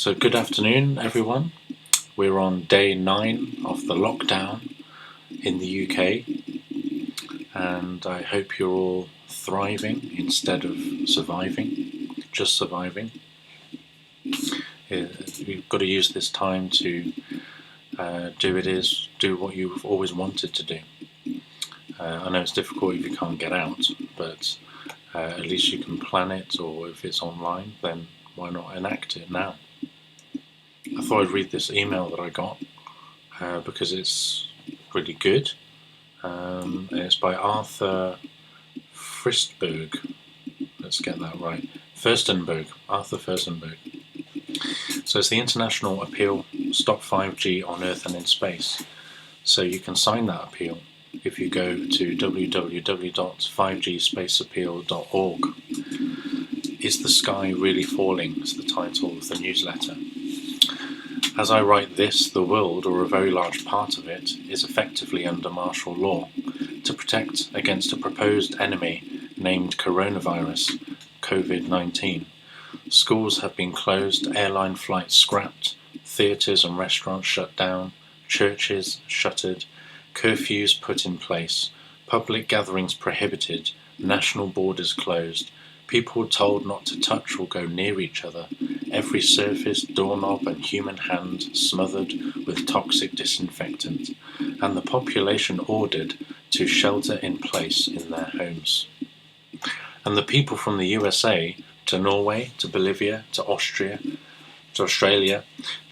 So good afternoon everyone. We're on day 9 of the lockdown in the UK and I hope you're all thriving instead of surviving, just surviving. You've got to use this time to do what you've always wanted to do. I know it's difficult if you can't get out, but at least you can plan it, or if it's online, then why not enact it now? I thought I'd read this email that I got because it's really good. And it's by Arthur Firstenberg. Let's get that right. Arthur Firstenberg. So it's the International Appeal Stop 5G on Earth and in Space. So you can sign that appeal if you go to www.5gspaceappeal.org. Is the Sky Really Falling? Is the title of the newsletter. As I write this, the world, or a very large part of it, is effectively under martial law to protect against a proposed enemy named coronavirus, COVID-19. Schools have been closed, airline flights scrapped, theatres and restaurants shut down, churches shuttered, curfews put in place, public gatherings prohibited, national borders closed, people told not to touch or go near each other, every surface, doorknob and human hand smothered with toxic disinfectant, and the population ordered to shelter in place in their homes. And the people from the USA to Norway, to Bolivia, to Austria, to Australia,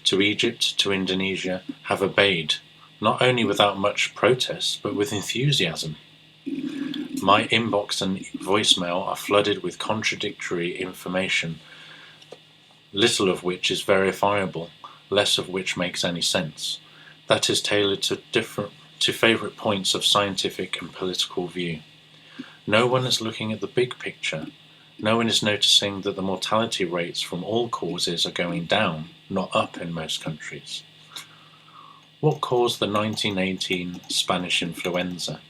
to Egypt, to Indonesia have obeyed, not only without much protest, but with enthusiasm. My inbox and voicemail are flooded with contradictory information, little of which is verifiable, less of which makes any sense. That is tailored to favourite points of scientific and political view. No one is looking at the big picture. No one is noticing that the mortality rates from all causes are going down, not up in most countries. What caused the 1918 Spanish influenza?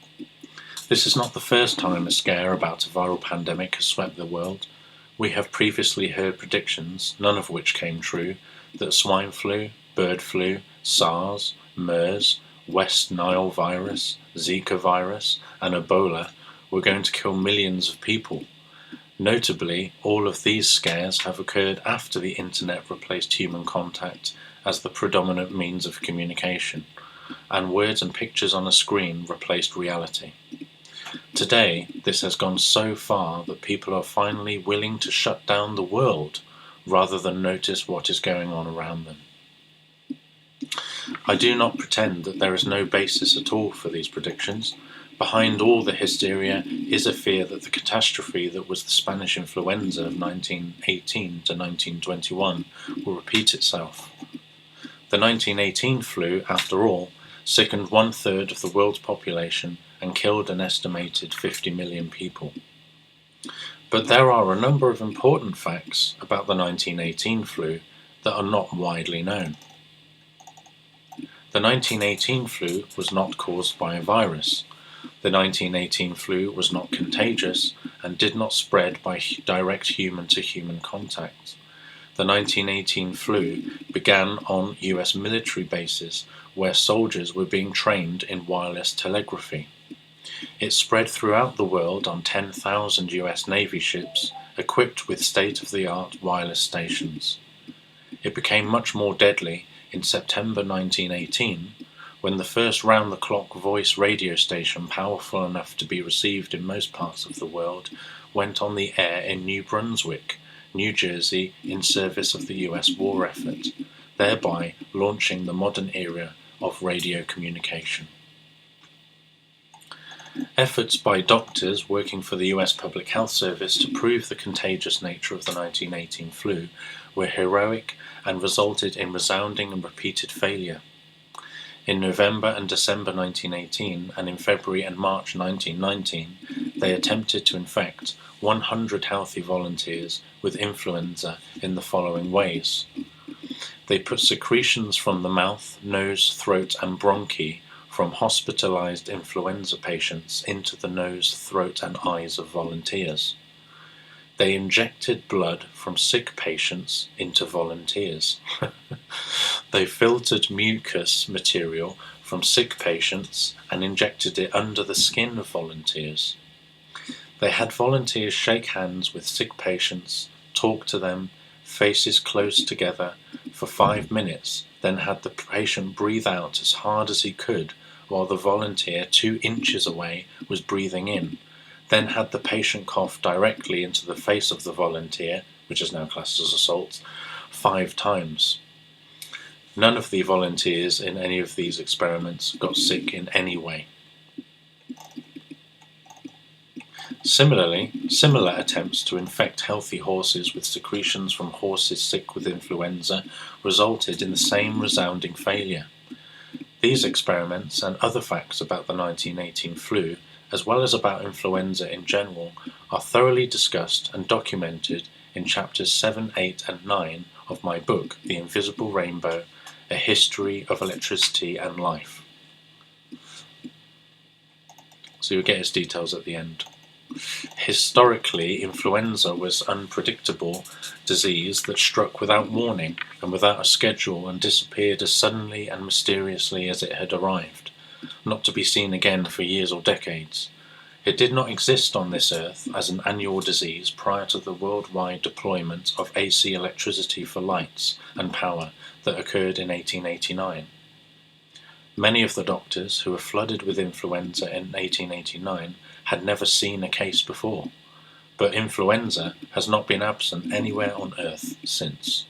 This is not the first time a scare about a viral pandemic has swept the world. We have previously heard predictions, none of which came true, that swine flu, bird flu, SARS, MERS, West Nile virus, Zika virus, and Ebola were going to kill millions of people. Notably, all of these scares have occurred after the internet replaced human contact as the predominant means of communication, and words and pictures on a screen replaced reality. Today, this has gone so far that people are finally willing to shut down the world rather than notice what is going on around them. I do not pretend that there is no basis at all for these predictions. Behind all the hysteria is a fear that the catastrophe that was the Spanish influenza of 1918 to 1921 will repeat itself. The 1918 flu, after all, sickened 1/3 of the world's population and killed an estimated 50 million people. But there are a number of important facts about the 1918 flu that are not widely known. The 1918 flu was not caused by a virus. The 1918 flu was not contagious and did not spread by direct human-to-human contact. The 1918 flu began on US military bases where soldiers were being trained in wireless telegraphy. It spread throughout the world on 10,000 US Navy ships equipped with state-of-the-art wireless stations. It became much more deadly in September 1918 when the first round-the-clock voice radio station powerful enough to be received in most parts of the world went on the air in New Brunswick, New Jersey, in service of the US war effort, thereby launching the modern era of radio communication. Efforts by doctors working for the US Public Health Service to prove the contagious nature of the 1918 flu were heroic and resulted in resounding and repeated failure. In November and December 1918 and in February and March 1919, they attempted to infect 100 healthy volunteers with influenza in the following ways. They put secretions from the mouth, nose, throat and bronchi from hospitalized influenza patients into the nose, throat and eyes of volunteers. They injected blood from sick patients into volunteers. They filtered mucus material from sick patients and injected it under the skin of volunteers. They had volunteers shake hands with sick patients, talk to them, faces close together, for 5 minutes, then had the patient breathe out as hard as he could while the volunteer 2 inches away was breathing in, then had the patient cough directly into the face of the volunteer, which is now classed as assault, 5 times. None of the volunteers in any of these experiments got sick in any way. Similarly, similar attempts to infect healthy horses with secretions from horses sick with influenza resulted in the same resounding failure. These experiments and other facts about the 1918 flu, as well as about influenza in general, are thoroughly discussed and documented in chapters 7, 8 and 9 of my book, The Invisible Rainbow, A History of Electricity and Life. So you'll get its details at the end. Historically, influenza was an unpredictable disease that struck without warning and without a schedule and disappeared as suddenly and mysteriously as it had arrived, not to be seen again for years or decades. It did not exist on this earth as an annual disease prior to the worldwide deployment of AC electricity for lights and power that occurred in 1889. Many of the doctors who were flooded with influenza in 1889 had never seen a case before, but influenza has not been absent anywhere on earth since.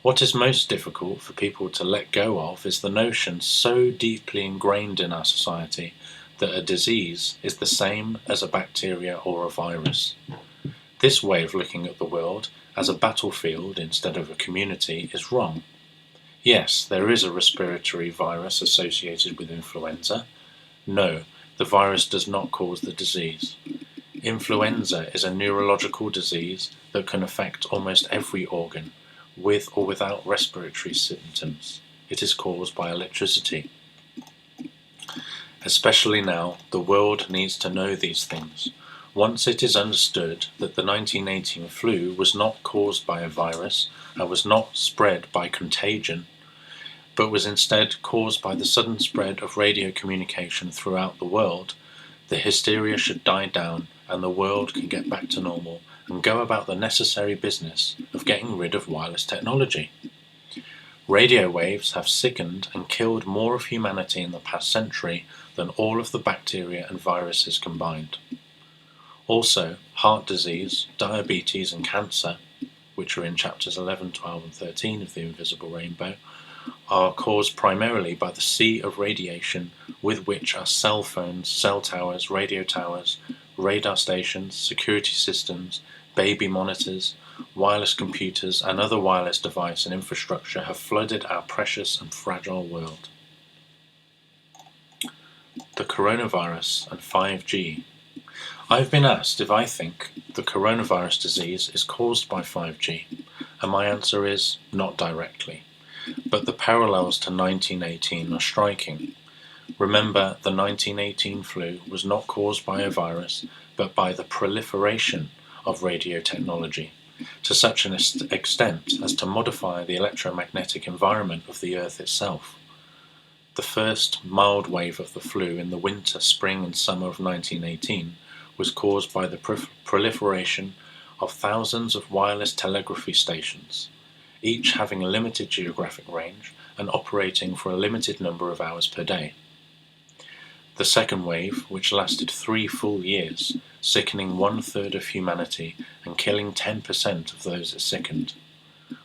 What is most difficult for people to let go of is the notion so deeply ingrained in our society that a disease is the same as a bacteria or a virus. This way of looking at the world as a battlefield instead of a community is wrong. Yes, there is a respiratory virus associated with influenza. No, the virus does not cause the disease. Influenza is a neurological disease that can affect almost every organ, with or without respiratory symptoms. It is caused by electricity. Especially now, the world needs to know these things. Once it is understood that the 1918 flu was not caused by a virus and was not spread by contagion, but was instead caused by the sudden spread of radio communication throughout the world, the hysteria should die down and the world can get back to normal and go about the necessary business of getting rid of wireless technology. Radio waves have sickened and killed more of humanity in the past century than all of the bacteria and viruses combined. Also, heart disease, diabetes and cancer, which are in chapters 11, 12 and 13 of The Invisible Rainbow, are caused primarily by the sea of radiation with which our cell phones, cell towers, radio towers, radar stations, security systems, baby monitors, wireless computers and other wireless device and infrastructure have flooded our precious and fragile world. The coronavirus and 5G. I've been asked if I think the coronavirus disease is caused by 5G, and my answer is not directly. But the parallels to 1918 are striking. Remember, the 1918 flu was not caused by a virus, but by the proliferation of radio technology, to such an extent as to modify the electromagnetic environment of the Earth itself. The first mild wave of the flu in the winter, spring and summer of 1918 was caused by the proliferation of thousands of wireless telegraphy stations, each having a limited geographic range and operating for a limited number of hours per day. The second wave, which lasted 3 full years, sickening 1/3 of humanity and killing 10% of those it sickened,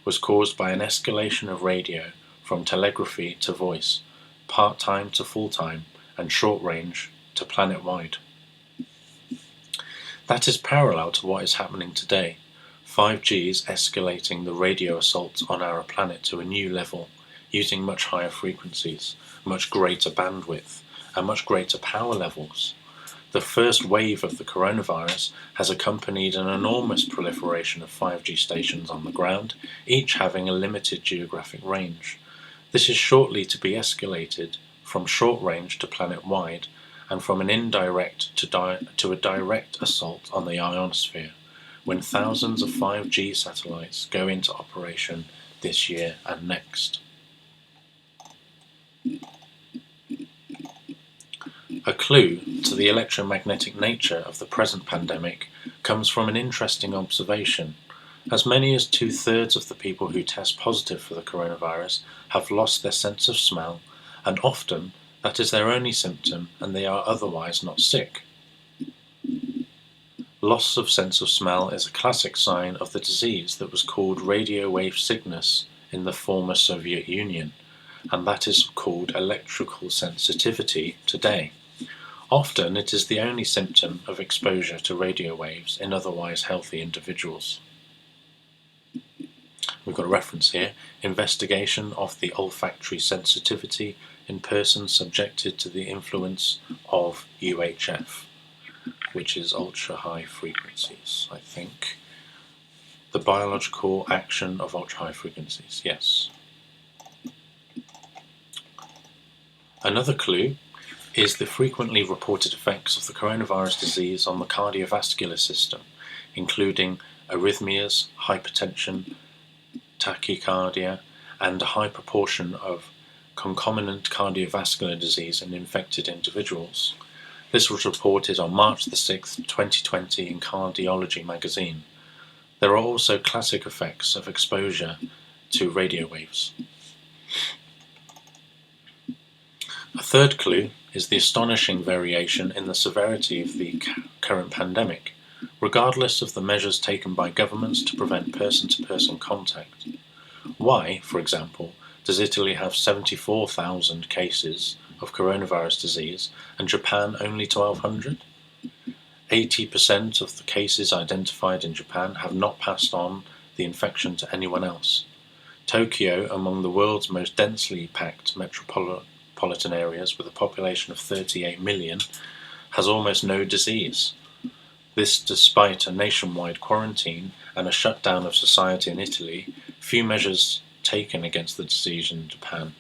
was caused by an escalation of radio from telegraphy to voice, part-time to full-time, and short-range to planet-wide. That is parallel to what is happening today. 5G is escalating the radio assault on our planet to a new level, using much higher frequencies, much greater bandwidth, and much greater power levels. The first wave of the coronavirus has accompanied an enormous proliferation of 5G stations on the ground, each having a limited geographic range. This is shortly to be escalated from short range to planet-wide, and from an indirect to a direct assault on the ionosphere, when thousands of 5G satellites go into operation this year and next. A clue to the electromagnetic nature of the present pandemic comes from an interesting observation. As many as 2/3 of the people who test positive for the coronavirus have lost their sense of smell, and often that is their only symptom and they are otherwise not sick. Loss of sense of smell is a classic sign of the disease that was called radio wave sickness in the former Soviet Union, and that is called electrical sensitivity today. Often it is the only symptom of exposure to radio waves in otherwise healthy individuals. We've got a reference here, investigation of the olfactory sensitivity in persons subjected to the influence of UHF, which is ultra high frequencies, I think. The biological action of ultra high frequencies, yes. Another clue is the frequently reported effects of the coronavirus disease on the cardiovascular system, including arrhythmias, hypertension, tachycardia, and a high proportion of concomitant cardiovascular disease in infected individuals. This was reported on March the 6th, 2020 in Cardiology magazine. There are also classic effects of exposure to radio waves. A third clue is the astonishing variation in the severity of the current pandemic, regardless of the measures taken by governments to prevent person-to-person contact. Why, for example, does Italy have 74,000 cases of coronavirus disease and Japan only 1,200? 80% of the cases identified in Japan have not passed on the infection to anyone else. Tokyo, among the world's most densely packed metropolitan areas with a population of 38 million, has almost no disease. This despite a nationwide quarantine and a shutdown of society in Italy, few measures taken against the disease in Japan.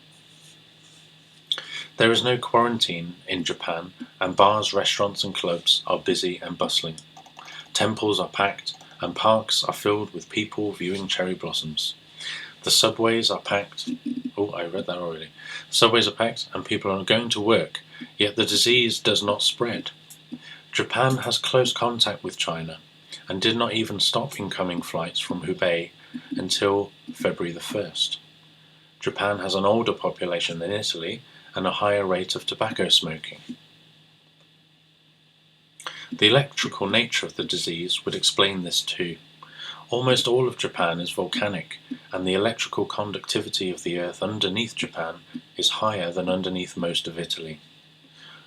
There is no quarantine in Japan, and bars, restaurants and clubs are busy and bustling. Temples are packed, and parks are filled with people viewing cherry blossoms. The subways are packed. Oh, I read that already. Subways are packed, and people are going to work, yet the disease does not spread. Japan has close contact with China, and did not even stop incoming flights from Hubei until February the 1st. Japan has an older population than Italy and a higher rate of tobacco smoking. The electrical nature of the disease would explain this too. Almost all of Japan is volcanic, and the electrical conductivity of the earth underneath Japan is higher than underneath most of Italy.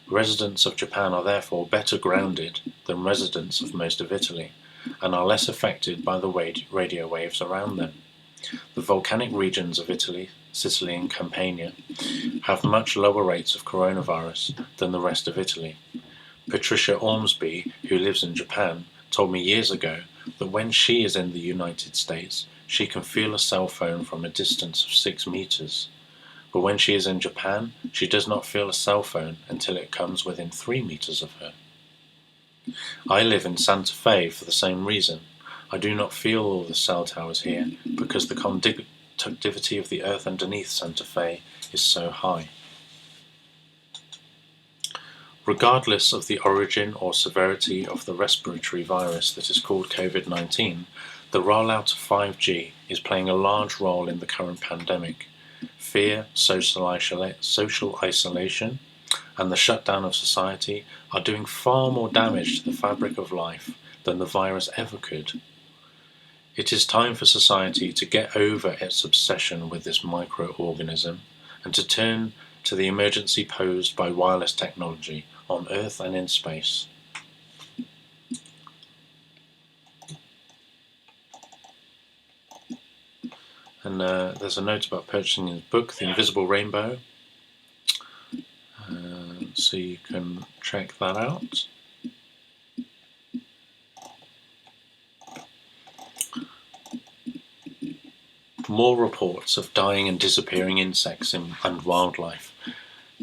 Residents of Japan are therefore better grounded than residents of most of Italy, and are less affected by the radio waves around them. The volcanic regions of Italy, Sicily and Campania, have much lower rates of coronavirus than the rest of Italy. Patricia Ormsby, who lives in Japan, told me years ago that when she is in the United States, she can feel a cell phone from a distance of 6 meters. But when she is in Japan, she does not feel a cell phone until it comes within 3 meters of her. I live in Santa Fe for the same reason. I do not feel all the cell towers here because the conductivity of the earth underneath Santa Fe is so high. Regardless of the origin or severity of the respiratory virus that is called COVID-19, the rollout of 5G is playing a large role in the current pandemic. Fear, social isolation, and the shutdown of society are doing far more damage to the fabric of life than the virus ever could. It is time for society to get over its obsession with this microorganism and to turn to the emergency posed by wireless technology on Earth and in space. And there's a note about purchasing his book, The Invisible Rainbow, so you can check that out. More reports of dying and disappearing insects and wildlife.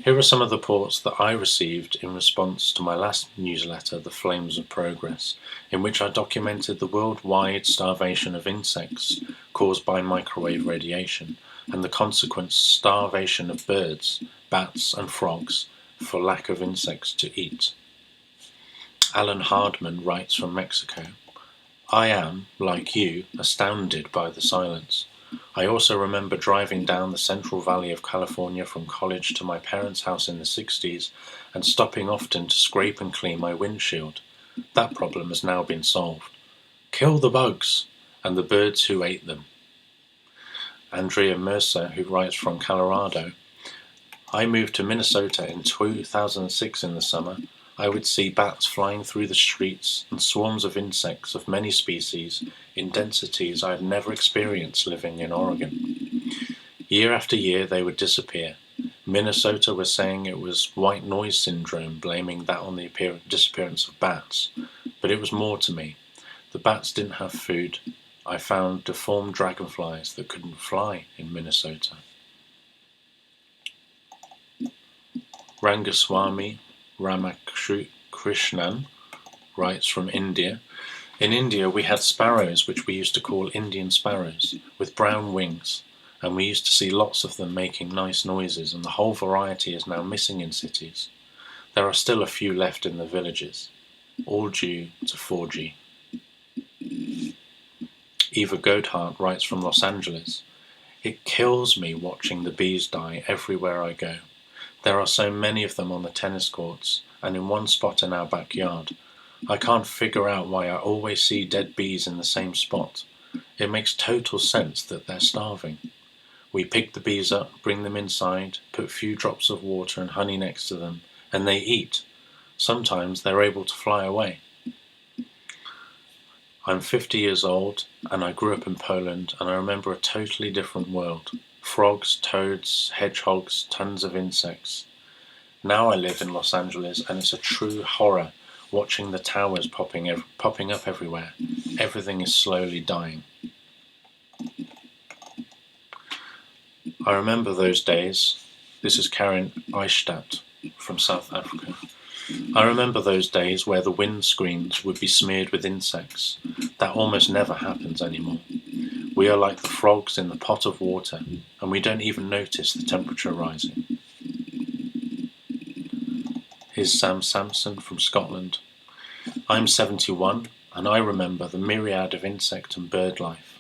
Here are some of the reports that I received in response to my last newsletter, The Flames of Progress, in which I documented the worldwide starvation of insects caused by microwave radiation and the consequent starvation of birds, bats and frogs for lack of insects to eat. Alan Hardman writes from Mexico, I am, like you, astounded by the silence. I also remember driving down the Central Valley of California from college to my parents' house in the 60s and stopping often to scrape and clean my windshield. That problem has now been solved. Kill the bugs and the birds who ate them. Andrea Mercer, who writes from Colorado, I moved to Minnesota in 2006 in the summer. I would see bats flying through the streets and swarms of insects of many species in densities I had never experienced living in Oregon. Year after year they would disappear. Minnesota was saying it was white noise syndrome, blaming that on the disappearance of bats. But it was more to me. The bats didn't have food. I found deformed dragonflies that couldn't fly in Minnesota. Rangaswamy Ramakrishnan writes from India. In India we had sparrows which we used to call Indian sparrows, with brown wings, and we used to see lots of them making nice noises, and the whole variety is now missing in cities. There are still a few left in the villages, all due to 4G. Eva Goldhart writes from Los Angeles. It kills me watching the bees die everywhere I go. There are so many of them on the tennis courts and in one spot in our backyard. I can't figure out why I always see dead bees in the same spot. It makes total sense that they're starving. We pick the bees up, bring them inside, put a few drops of water and honey next to them, and they eat. Sometimes they're able to fly away. I'm 50 years old and I grew up in Poland, and I remember a totally different world. Frogs, toads, hedgehogs, tons of insects. Now I live in Los Angeles and it's a true horror watching the towers popping up everywhere. Everything is slowly dying. I remember those days. This is Karin Eichstadt from South Africa. I remember those days where the windscreens would be smeared with insects. That almost never happens anymore. We are like the frogs in the pot of water, and we don't even notice the temperature rising. Here's Sam Sampson from Scotland. I'm 71, and I remember the myriad of insect and bird life.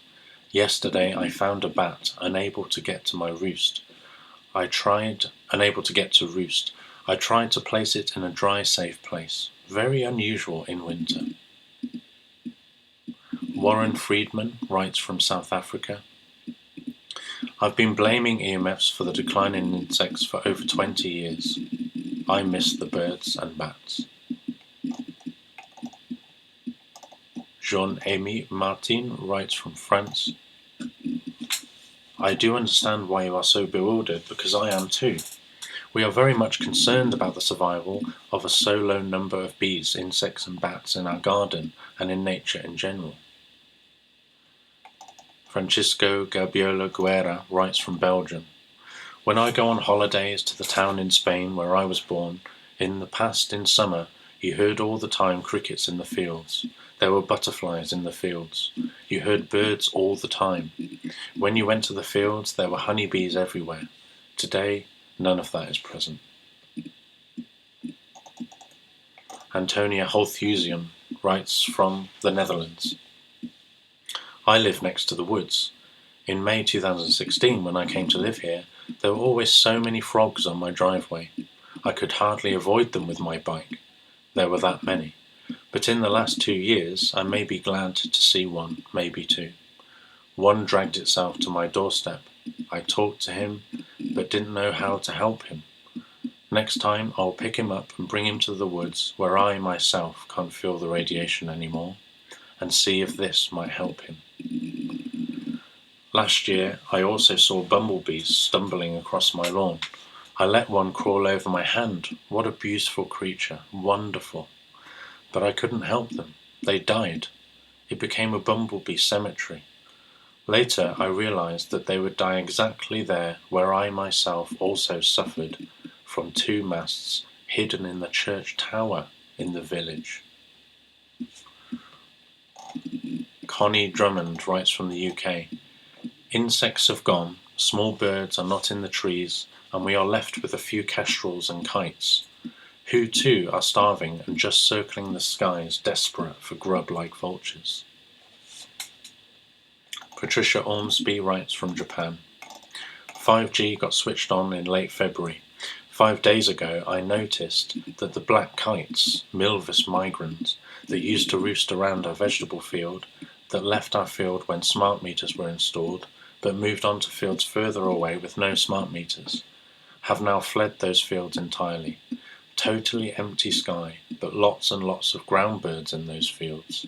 Yesterday I found a bat unable to get to my roost. I tried to place it in a dry, safe place. Very unusual in winter. Warren Friedman writes from South Africa. I've been blaming EMFs for the decline in insects for over 20 years. I miss the birds and bats. Jean-Émy Martin writes from France. I do understand why you are so bewildered, because I am too. We are very much concerned about the survival of a so low number of bees, insects and bats in our garden and in nature in general. Francisco Gabiola Guerra writes from Belgium. When I go on holidays to the town in Spain where I was born, in the past in summer, you heard all the time crickets in the fields. There were butterflies in the fields. You heard birds all the time. When you went to the fields, there were honeybees everywhere. Today, none of that is present. Antonia Holthusian writes from the Netherlands. I live next to the woods. In May 2016, when I came to live here, there were always so many frogs on my driveway. I could hardly avoid them with my bike. There were that many. But in the last 2 years, I may be glad to see one, maybe two. One dragged itself to my doorstep. I talked to him, but didn't know how to help him. Next time, I'll pick him up and bring him to the woods where I myself can't feel the radiation anymore, and see if this might help him. Last year, I also saw bumblebees stumbling across my lawn. I let one crawl over my hand. What a beautiful creature, wonderful. But I couldn't help them. They died. It became a bumblebee cemetery. Later, I realized that they would die exactly there where I myself also suffered from 2 masts hidden in the church tower in the village. Connie Drummond writes from the UK, insects have gone, small birds are not in the trees, and we are left with a few kestrels and kites, who too are starving and just circling the skies, desperate for grub like vultures. Patricia Ormsby writes from Japan, 5G got switched on in late February. 5 days ago I noticed that the black kites, Milvus migrans, that used to roost around our vegetable field, that left our field when smart meters were installed, but moved on to fields further away with no smart meters, have now fled those fields entirely. Totally empty sky, but lots and lots of ground birds in those fields.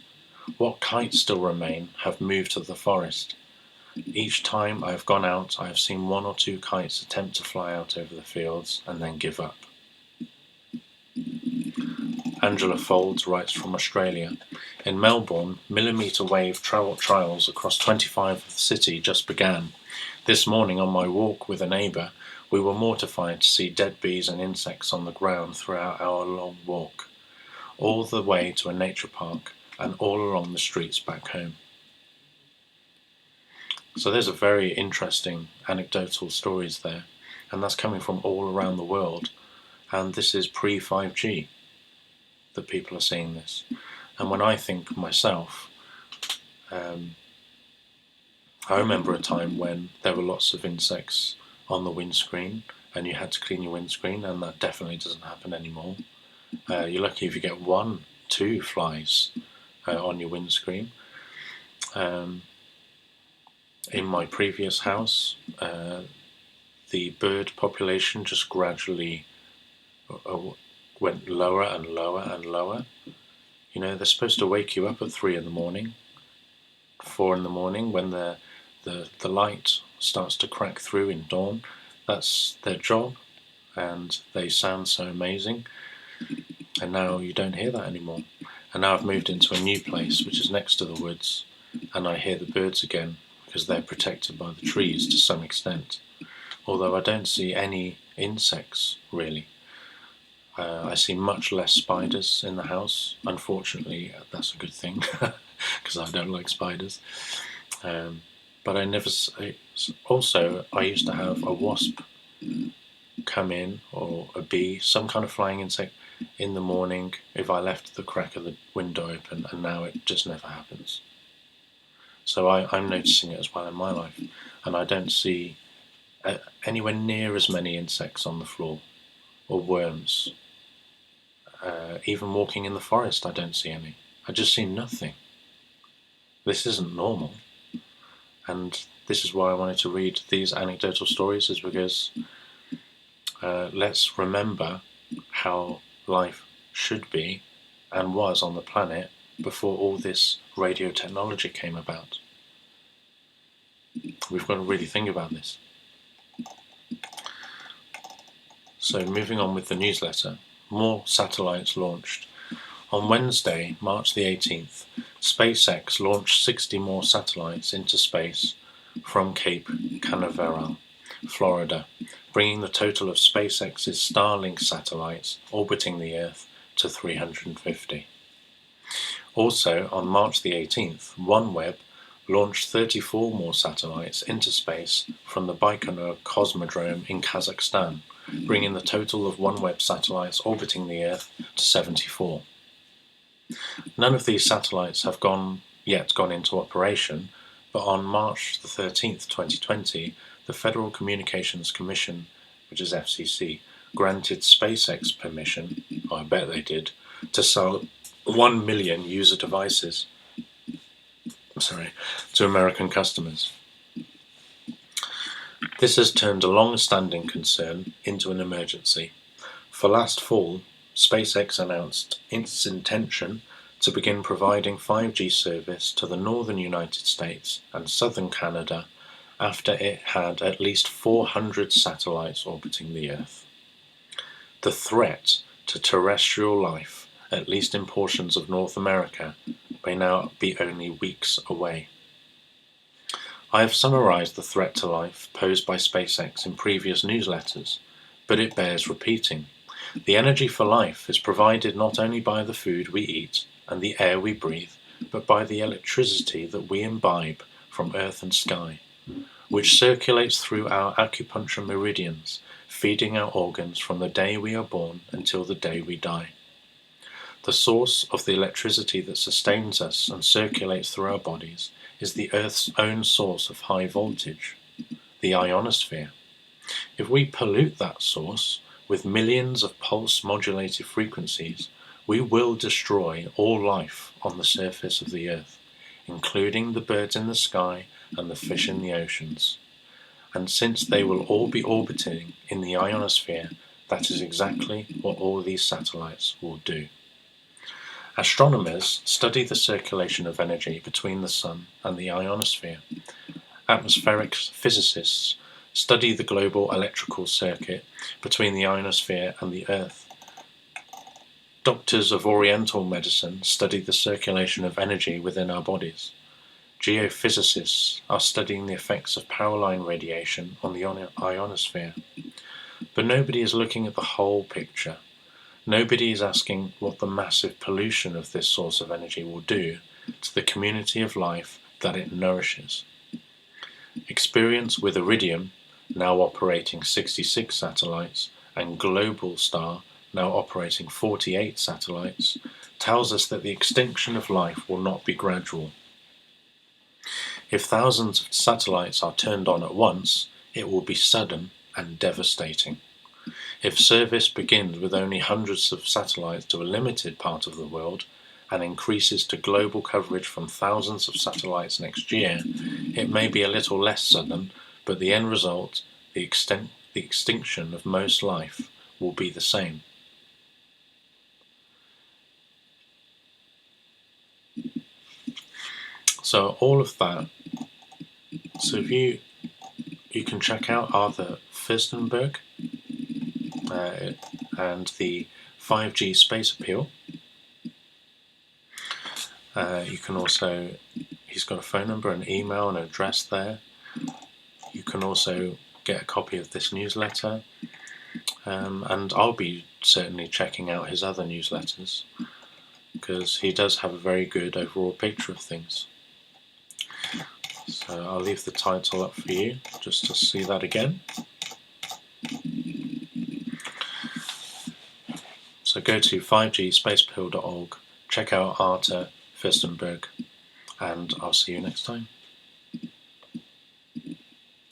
What kites still remain have moved to the forest. Each time I have gone out, I have seen 1 or 2 kites attempt to fly out over the fields and then give up. Angela Folds writes from Australia, in Melbourne, millimetre wave trials across 25 of the city just began. This morning on my walk with a neighbour, we were mortified to see dead bees and insects on the ground throughout our long walk, all the way to a nature park and all along the streets back home. So there's a very interesting anecdotal stories there, and that's coming from all around the world, and this is pre-5G that people are seeing this. And when I think myself, I remember a time when there were lots of insects on the windscreen and you had to clean your windscreen, and that definitely doesn't happen anymore. You're lucky if you get 1, 2 flies on your windscreen. In my previous house, the bird population just gradually went lower and lower and lower. You know, they're supposed to wake you up at 3 in the morning, 4 in the morning, when the light starts to crack through in dawn. That's their job, and they sound so amazing. And now you don't hear that anymore. And now I've moved into a new place, which is next to the woods, and I hear the birds again, because they're protected by the trees to some extent. Although I don't see any insects, really. I see much less spiders in the house. Unfortunately, that's a good thing, because I don't like spiders. But I never... Also, I used to have a wasp come in, or a bee, some kind of flying insect, in the morning if I left the crack of the window open, and now it just never happens. So I'm noticing it as well in my life, and I don't see anywhere near as many insects on the floor, or worms. Even walking in the forest, I don't see any. I just see nothing. This isn't normal. And this is why I wanted to read these anecdotal stories, is because let's remember how life should be and was on the planet before all this radio technology came about. We've got to really think about this. So moving on with the newsletter, more satellites launched. On Wednesday, March the 18th, SpaceX launched 60 more satellites into space from Cape Canaveral, Florida, bringing the total of SpaceX's Starlink satellites orbiting the Earth to 350. Also, on March the 18th, OneWeb launched 34 more satellites into space from the Baikonur Cosmodrome in Kazakhstan, bringing the total of OneWeb satellites orbiting the Earth to 74. None of these satellites have yet gone into operation, but on March the 13th, 2020, the Federal Communications Commission, which is FCC, granted SpaceX permission, I bet they did, to sell 1 million user devices to American customers. This has turned a long-standing concern into an emergency. For last fall, SpaceX announced its intention to begin providing 5G service to the northern United States and southern Canada after it had at least 400 satellites orbiting the Earth. The threat to terrestrial life, at least in portions of North America, may now be only weeks away. I have summarized the threat to life posed by SpaceX in previous newsletters, but it bears repeating. The energy for life is provided not only by the food we eat and the air we breathe, but by the electricity that we imbibe from earth and sky, which circulates through our acupuncture meridians, feeding our organs from the day we are born until the day we die. The source of the electricity that sustains us and circulates through our bodies is the Earth's own source of high voltage, the ionosphere. If we pollute that source with millions of pulse-modulated frequencies, we will destroy all life on the surface of the Earth, including the birds in the sky and the fish in the oceans. And since they will all be orbiting in the ionosphere, that is exactly what all these satellites will do. Astronomers study the circulation of energy between the Sun and the ionosphere. Atmospheric physicists study the global electrical circuit between the ionosphere and the Earth. Doctors of Oriental medicine study the circulation of energy within our bodies. Geophysicists are studying the effects of power line radiation on the ionosphere. But nobody is looking at the whole picture. Nobody is asking what the massive pollution of this source of energy will do to the community of life that it nourishes. Experience with Iridium, now operating 66 satellites, and Global Star, now operating 48 satellites, tells us that the extinction of life will not be gradual. If thousands of satellites are turned on at once, it will be sudden and devastating. If service begins with only hundreds of satellites to a limited part of the world and increases to global coverage from thousands of satellites next year, it may be a little less sudden, but the end result, the extinction of most life, will be the same. So all of that, so if you can check out Arthur Firstenberg and the 5G space appeal. You can also, he's got a phone number, an email, an address there. You can also get a copy of this newsletter, and I'll be certainly checking out his other newsletters because he does have a very good overall picture of things. So I'll leave the title up for you just to see that again. So go to 5gspacepill.org, check out Arthur Firstenberg, and I'll see you next time.